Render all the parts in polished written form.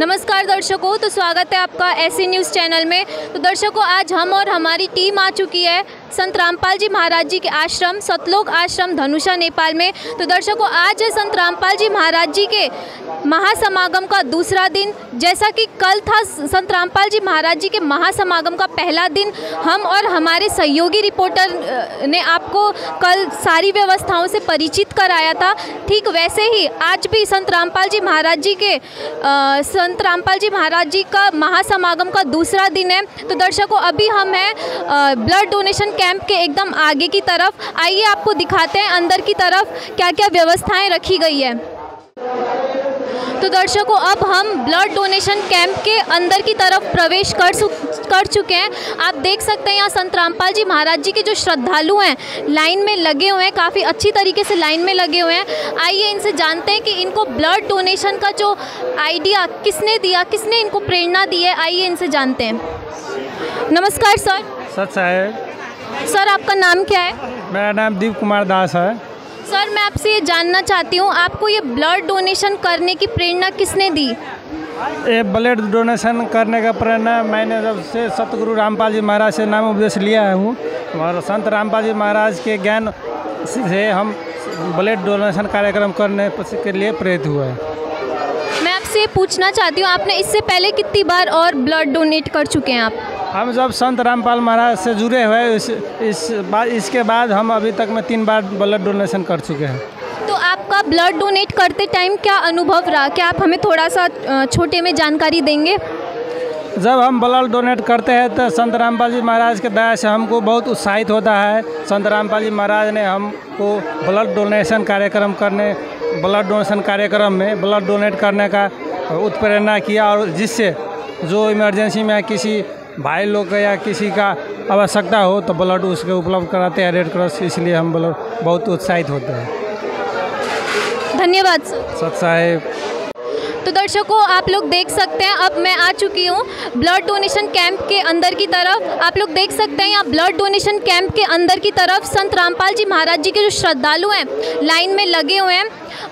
नमस्कार दर्शकों, तो स्वागत है आपका ऐसी न्यूज़ चैनल में। तो दर्शकों, आज हम और हमारी टीम आ चुकी है संत रामपाल जी महाराज जी के आश्रम सतलोक आश्रम धनुषा नेपाल में। तो दर्शकों, आज है संत रामपाल जी महाराज जी के महासमागम का दूसरा दिन। जैसा कि कल था संत रामपाल जी महाराज जी के महासमागम का पहला दिन, हम और हमारे सहयोगी रिपोर्टर ने आपको कल सारी व्यवस्थाओं से परिचित कराया था। ठीक वैसे ही आज भी संत रामपाल जी महाराज जी का महासमागम का दूसरा दिन है। तो दर्शकों, अभी हम हैं ब्लड डोनेशन कैंप के एकदम आगे की तरफ। आइए आपको दिखाते हैं अंदर की तरफ क्या क्या व्यवस्थाएं रखी गई है। तो दर्शकों, अब हम ब्लड डोनेशन कैंप के अंदर की तरफ प्रवेश कर चुके हैं। आप देख सकते हैं यहाँ संत रामपाल जी महाराज जी के जो श्रद्धालु हैं लाइन में लगे हुए हैं, काफ़ी अच्छी तरीके से लाइन में लगे हुए हैं। आइए इनसे जानते हैं कि इनको ब्लड डोनेशन का जो आइडिया किसने दिया, किसने इनको प्रेरणा दी है। आइए इनसे जानते हैं। नमस्कार सर। सच है सर, आपका नाम क्या है? मेरा नाम दीप कुमार दास है। सर, मैं आपसे ये जानना चाहती हूँ, आपको ये ब्लड डोनेशन करने की प्रेरणा किसने दी? ये ब्लड डोनेशन करने का प्रेरणा मैंने जब से सतगुरु रामपाल जी महाराज से नाम उपदेश लिया हूँ, और संत रामपाल जी महाराज के ज्ञान से हम ब्लड डोनेशन कार्यक्रम करने के लिए प्रेरित हुए हैं। मैं आपसे पूछना चाहती हूँ, आपने इससे पहले कितनी बार और ब्लड डोनेट कर चुके हैं आप? हम जब संत रामपाल महाराज से जुड़े हुए इसके बाद हम अभी तक में 3 बार ब्लड डोनेशन कर चुके हैं। तो आपका ब्लड डोनेट करते टाइम क्या अनुभव रहा? क्या आप हमें थोड़ा सा छोटे में जानकारी देंगे? जब हम ब्लड डोनेट करते हैं तो संत रामपाल जी महाराज के दया से हमको बहुत उत्साहित होता है। संत रामपाल जी महाराज ने हमको ब्लड डोनेशन कार्यक्रम में ब्लड डोनेट करने का उत्प्रेरणा किया, और जिससे जो इमरजेंसी में किसी भाई लोग या किसी का आवश्यकता हो तो ब्लड उसके उपलब्ध कराते हैं रेड क्रॉस, इसलिए हम ब्लड बहुत उत्साहित होते हैं। धन्यवाद सत साहेब। तो दर्शकों, आप लोग देख सकते हैं, अब मैं आ चुकी हूँ ब्लड डोनेशन कैंप के अंदर की तरफ। आप लोग देख सकते हैं यहाँ ब्लड डोनेशन कैंप के अंदर की तरफ संत रामपाल जी महाराज जी के जो श्रद्धालु हैं लाइन में लगे हुए हैं।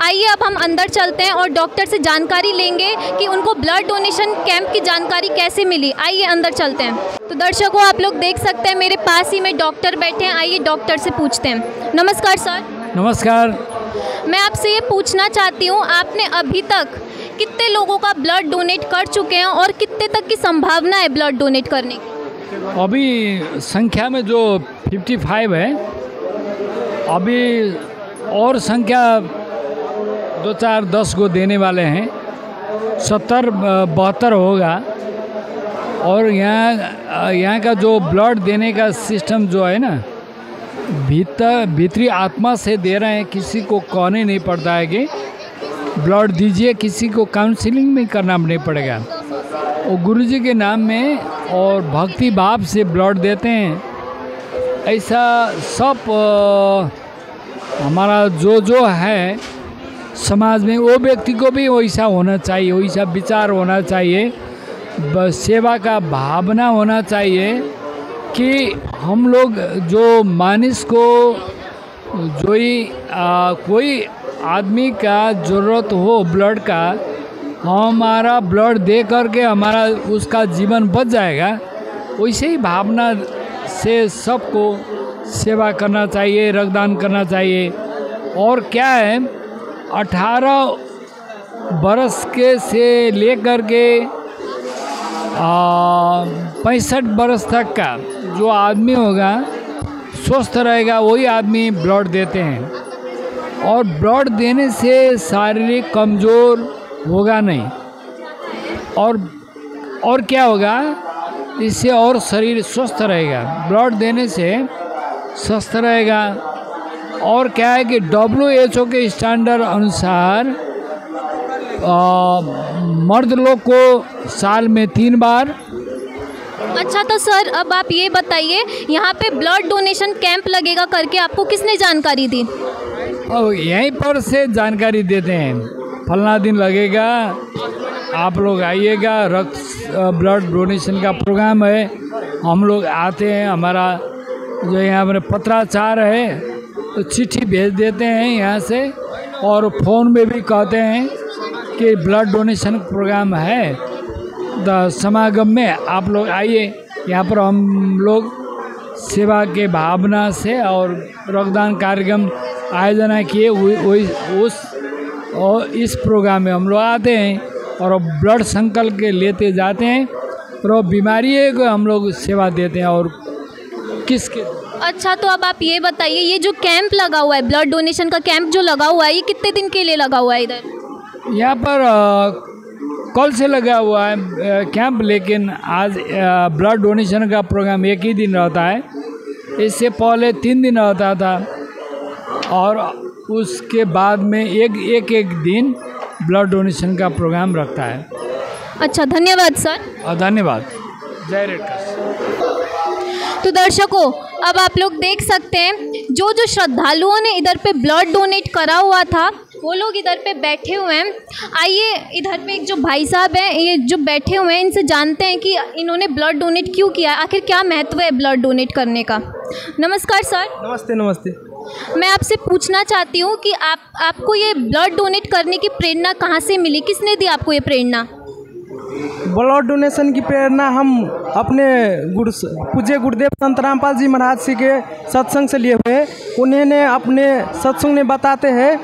आइए अब हम अंदर चलते हैं और डॉक्टर से जानकारी लेंगे कि उनको ब्लड डोनेशन कैंप की जानकारी कैसे मिली। आइए अंदर चलते हैं। तो दर्शकों, आप लोग देख सकते हैं मेरे पास ही में डॉक्टर बैठे हैं। आइए डॉक्टर से पूछते हैं। नमस्कार सर। नमस्कार। मैं आपसे ये पूछना चाहती हूँ, आपने अभी तक कितने लोगों का ब्लड डोनेट कर चुके हैं और कितने तक की संभावना है ब्लड डोनेट करने की? अभी संख्या में जो 55 है, अभी और संख्या 2, 4, 10 को देने वाले हैं। 70-72 होगा। और यहाँ का जो ब्लड देने का सिस्टम जो है ना, भीतरी आत्मा से दे रहे हैं, किसी को कहने नहीं पड़ता है कि ब्लड दीजिए, किसी को काउंसलिंग में करना नहीं पड़ेगा। वो गुरुजी के नाम में और भक्ति भाव से ब्लड देते हैं। ऐसा सब हमारा जो है समाज में, वो व्यक्ति को भी वैसा होना चाहिए, वैसा विचार होना चाहिए, सेवा का भावना होना चाहिए कि हम लोग जो मानिस को जो ही कोई आदमी का ज़रूरत हो ब्लड का, हमारा ब्लड दे करके हमारा उसका जीवन बच जाएगा। वैसे ही भावना से सबको सेवा करना चाहिए, रक्तदान करना चाहिए। और क्या है, 18 बरस के से लेकर के 65 बरस तक का जो आदमी होगा स्वस्थ रहेगा, वही आदमी ब्लड देते हैं। और ब्लड देने से शारीरिक कमज़ोर होगा नहीं। और क्या होगा, इससे और शरीर स्वस्थ रहेगा। ब्लड देने से स्वस्थ रहेगा। और क्या है कि WHO के स्टैंडर्ड अनुसार मर्द लोग को साल में 3 बार। अच्छा, तो सर अब आप ये बताइए, यहाँ पे ब्लड डोनेशन कैंप लगेगा करके आपको किसने जानकारी दी? और यहीं पर से जानकारी देते हैं, फलना दिन लगेगा, आप लोग आइएगा, ब्लड डोनेशन का प्रोग्राम है। हम लोग आते हैं, हमारा जो यहाँ पर पत्राचार है तो चिट्ठी भेज देते हैं यहाँ से, और फ़ोन में भी कहते हैं के ब्लड डोनेशन प्रोग्राम है समागम में आप लोग आइए। यहाँ पर हम लोग सेवा के भावना से और रक्तदान कार्यक्रम आयोजना किए और इस प्रोग्राम में हम लोग आते हैं और ब्लड संकल्प के लेते जाते हैं और बीमारी को हम लोग सेवा देते हैं। और किसके अच्छा, तो अब आप ये बताइए, ये जो कैंप लगा हुआ है, ब्लड डोनेशन का कैंप जो लगा हुआ है, ये कितने दिन के लिए लगा हुआ है इधर? यहाँ पर कल से लगा हुआ है कैंप, लेकिन आज ब्लड डोनेशन का प्रोग्राम एक ही दिन रहता है। इससे पहले 3 दिन रहता था और उसके बाद में एक दिन ब्लड डोनेशन का प्रोग्राम रखता है। अच्छा, धन्यवाद सर। धन्यवाद। जय रेड क्रॉस। तो दर्शकों, अब आप लोग देख सकते हैं जो श्रद्धालुओं ने इधर पे ब्लड डोनेट करा हुआ था वो लोग इधर पे बैठे हुए हैं। आइए, इधर पे एक जो भाई साहब हैं, ये जो बैठे हुए हैं, इनसे जानते हैं कि इन्होंने ब्लड डोनेट क्यों किया, आखिर क्या महत्व है ब्लड डोनेट करने का। नमस्कार सर। नमस्ते। नमस्ते। मैं आपसे पूछना चाहती हूँ कि आपको ये ब्लड डोनेट करने की प्रेरणा कहाँ से मिली, किसने दी आपको ये प्रेरणा? ब्लड डोनेशन की प्रेरणा हम अपने पूज्य गुरुदेव संत रामपाल जी महाराज जी के सत्संग से लिए हुए। उन्होंने अपने सत्संग में बताते हैं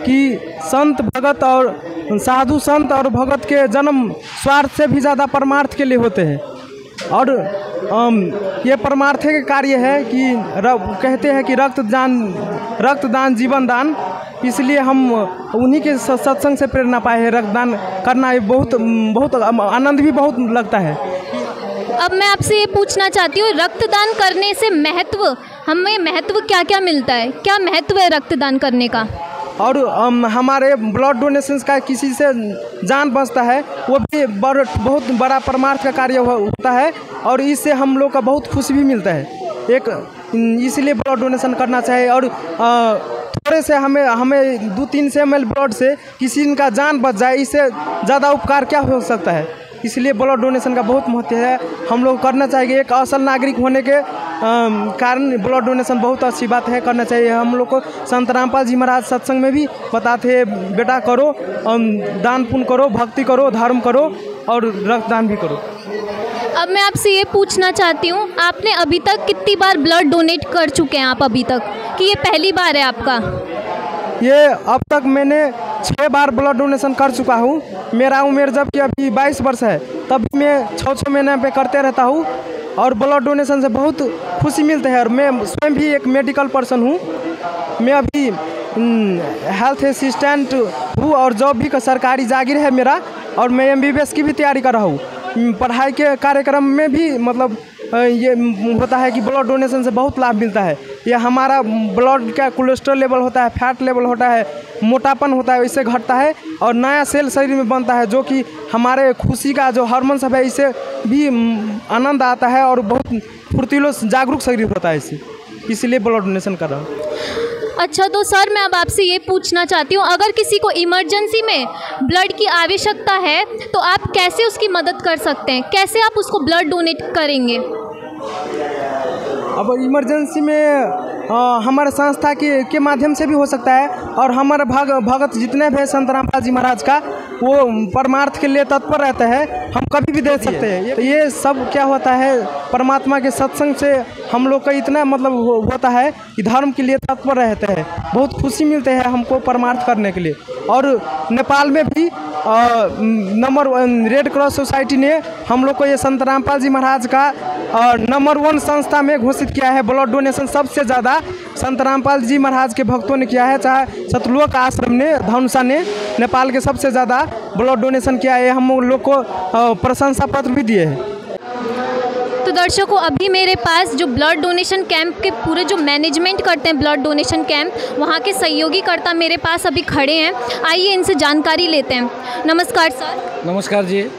कि संत भगत और साधु संत और भगत के जन्म स्वार्थ से भी ज़्यादा परमार्थ के लिए होते हैं। और ये परमार्थ के कार्य है कि कहते हैं कि रक्तदान जीवन दान, इसलिए हम उन्हीं के सत्संग से प्रेरणा पाए हैं। रक्तदान करना बहुत आनंद भी बहुत लगता है। अब मैं आपसे ये पूछना चाहती हूँ, रक्तदान करने से हमें महत्व क्या क्या मिलता है, क्या महत्व है रक्तदान करने का? और हमारे ब्लड डोनेशन का किसी से जान बचता है, वो भी बहुत बड़ा परमार्थ का कार्य होता है और इससे हम लोग का बहुत खुशी भी मिलता है। इसलिए ब्लड डोनेशन करना चाहिए। और थोड़े से हमें 2-3 ml ब्लड से किसी का जान बच जाए, इससे ज़्यादा उपकार क्या हो सकता है। इसलिए ब्लड डोनेशन का बहुत महत्व है, हम लोग करना चाहिए। एक असल नागरिक होने के कारण ब्लड डोनेशन बहुत अच्छी बात है, करना चाहिए। हम लोग को संत रामपाल जी महाराज सत्संग में भी बताते हैं, बेटा करो, दान पुण्य करो, भक्ति करो, धर्म करो और रक्तदान भी करो। अब मैं आपसे ये पूछना चाहती हूँ, आपने अभी तक कितनी बार ब्लड डोनेट कर चुके हैं आप अभी तक, कि ये पहली बार है आपका? ये अब तक मैंने 6 बार ब्लड डोनेशन कर चुका हूँ। मेरा उम्र जबकि अभी 22 वर्ष है, तब मैं 6 महीने पे करते रहता हूँ और ब्लड डोनेशन से बहुत खुशी मिलती है। और मैं स्वयं भी एक मेडिकल पर्सन हूँ। मैं अभी हेल्थ असिस्टेंट हूँ और जॉब भी सरकारी जागीर है मेरा, और मैं MBBS की भी तैयारी कर रहा हूँ। पढ़ाई के कार्यक्रम में भी मतलब ये होता है कि ब्लड डोनेशन से बहुत लाभ मिलता है। ये हमारा ब्लड का कोलेस्ट्रॉल लेवल होता है, फैट लेवल होता है, मोटापन होता है, इससे घटता है और नया सेल शरीर में बनता है, जो कि हमारे खुशी का जो हार्मोन सब है, इससे भी आनंद आता है और बहुत फुर्तीलो जागरूक शरीर होता है इससे। इसलिए ब्लड डोनेशन कर रहा हूँ। अच्छा, तो सर मैं अब आपसे ये पूछना चाहती हूँ, अगर किसी को इमरजेंसी में ब्लड की आवश्यकता है तो आप कैसे उसकी मदद कर सकते हैं, कैसे आप उसको ब्लड डोनेट करेंगे? अब इमरजेंसी में हमारे संस्था के माध्यम से भी हो सकता है, और हमारे भगत जितने भी संत रामपाल जी महाराज का वो परमार्थ के लिए तत्पर रहते हैं, हम कभी भी दे सकते हैं। ये सब क्या होता है, परमात्मा के सत्संग से हम लोग का इतना मतलब होता है कि धर्म के लिए तत्पर रहते हैं, बहुत खुशी मिलते हैं हमको परमार्थ करने के लिए। और नेपाल में भी नंबर 1 रेड क्रॉस सोसाइटी ने हम लोग को ये संत रामपाल जी महाराज का नंबर 1 संस्था में घोषित किया है। ब्लड डोनेशन सबसे ज़्यादा संत रामपाल जी महाराज के भक्तों ने किया है, चाहे सतलोक आश्रम ने, धनुषा ने नेपाल के सबसे ज़्यादा ब्लड डोनेशन किया है। हम लोग को प्रशंसा पत्र भी दिए हैं। तो दर्शकों, अभी मेरे पास जो ब्लड डोनेशन कैंप के पूरे जो मैनेजमेंट करते हैं ब्लड डोनेशन कैंप, वहाँ के सहयोगीकर्ता मेरे पास अभी खड़े हैं। आइए इनसे जानकारी लेते हैं। नमस्कार सर। नमस्कार जी।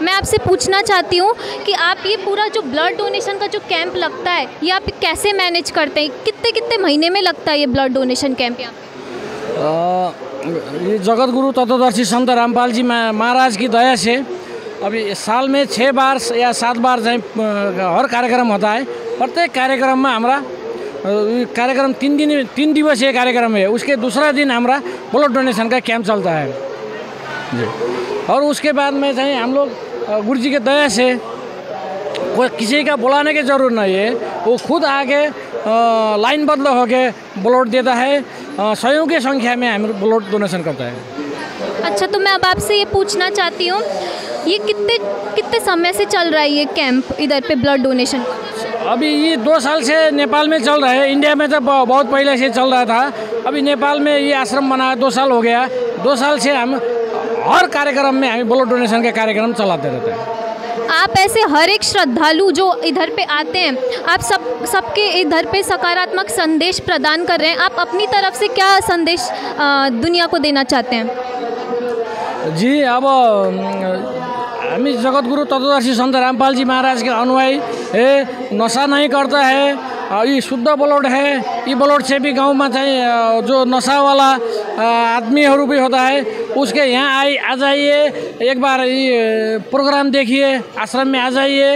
मैं आपसे पूछना चाहती हूँ कि आप ये पूरा जो ब्लड डोनेशन का जो कैंप लगता है, ये आप कैसे मैनेज करते हैं, कितने कितने महीने में लगता है ये ब्लड डोनेशन कैंप यहाँ पे? ये जगत गुरु तत्वदर्शी संत रामपाल जी महाराज की दया से अभी साल में 6 बार या 7 बार हर कार्यक्रम होता है। प्रत्येक कार्यक्रम में हमारा कार्यक्रम 3 दिवसीय कार्यक्रम है, उसके दूसरा दिन हमारा ब्लड डोनेशन का कैंप चलता है। जी। और उसके बाद में चाहिए हम लोग गुरु जी के दया से कोई किसी का बुलाने की ज़रूरत नहीं है, वो खुद आके लाइनबद्ध होके ब्लड देता है। सयों की संख्या में हम ब्लड डोनेशन करता है। अच्छा, तो मैं अब आपसे ये पूछना चाहती हूँ, ये कितने समय से चल रहा है ये कैंप इधर पे ब्लड डोनेशन? अभी ये 2 साल से नेपाल में चल रहा है। इंडिया में तो बहुत पहले से चल रहा था। अभी नेपाल में ये आश्रम बना 2 साल हो गया। 2 साल से हम हर कार्यक्रम में हम ब्लड डोनेशन के कार्यक्रम चलाते रहते हैं। आप ऐसे हर एक श्रद्धालु जो इधर पे आते हैं, आप सबके इधर पे सकारात्मक संदेश प्रदान कर रहे हैं। आप अपनी तरफ से क्या संदेश दुनिया को देना चाहते हैं? जी, अब हमें जगत गुरु तत्वदर्शी संत रामपाल जी महाराज के अनुयायी है। नशा नहीं करता है, ये शुद्ध ब्लड है। ये ब्लड से भी गांव में चाहिए जो नशा वाला आदमीहरू भी होता है, उसके यहाँ आ जाइए, एक बार ये प्रोग्राम देखिए, आश्रम में आ जाइए।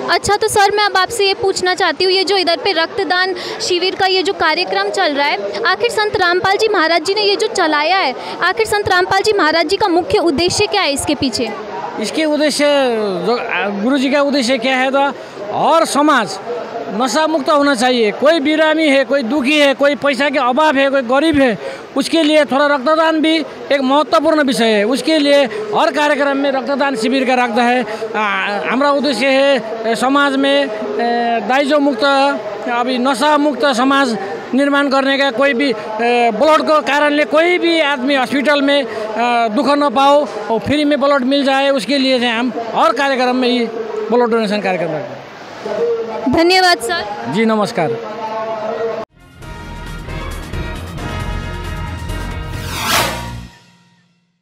अच्छा, तो सर मैं अब आपसे ये पूछना चाहती हूँ, ये जो इधर पे रक्तदान शिविर का ये जो कार्यक्रम चल रहा है, आखिर संत रामपाल जी महाराज जी ने ये जो चलाया है, आखिर संत रामपाल जी महाराज जी का मुख्य उद्देश्य क्या है इसके पीछे? इसके उद्देश्य जो गुरु जी का उद्देश्य क्या है तो और समाज नशा मुक्त होना चाहिए। कोई बिरामी है, कोई दुखी है, कोई पैसा के अभाव है, कोई गरीब है, उसके लिए थोड़ा रक्तदान भी एक महत्वपूर्ण विषय है। उसके लिए हर कार्यक्रम में रक्तदान शिविर का रखता है। हमारा उद्देश्य है समाज में दाइजो मुक्त, अभी नशा मुक्त समाज निर्माण करने का। कोई भी ब्लड को कारणले कोई भी आदमी हॉस्पिटल में दुख न पाओ और फ्री में ब्लड मिल जाए, उसके लिए हम हर कार्यक्रम में ये ब्लड डोनेशन कार्यक्रम रखते हैं। धन्यवाद सर। जी नमस्कार।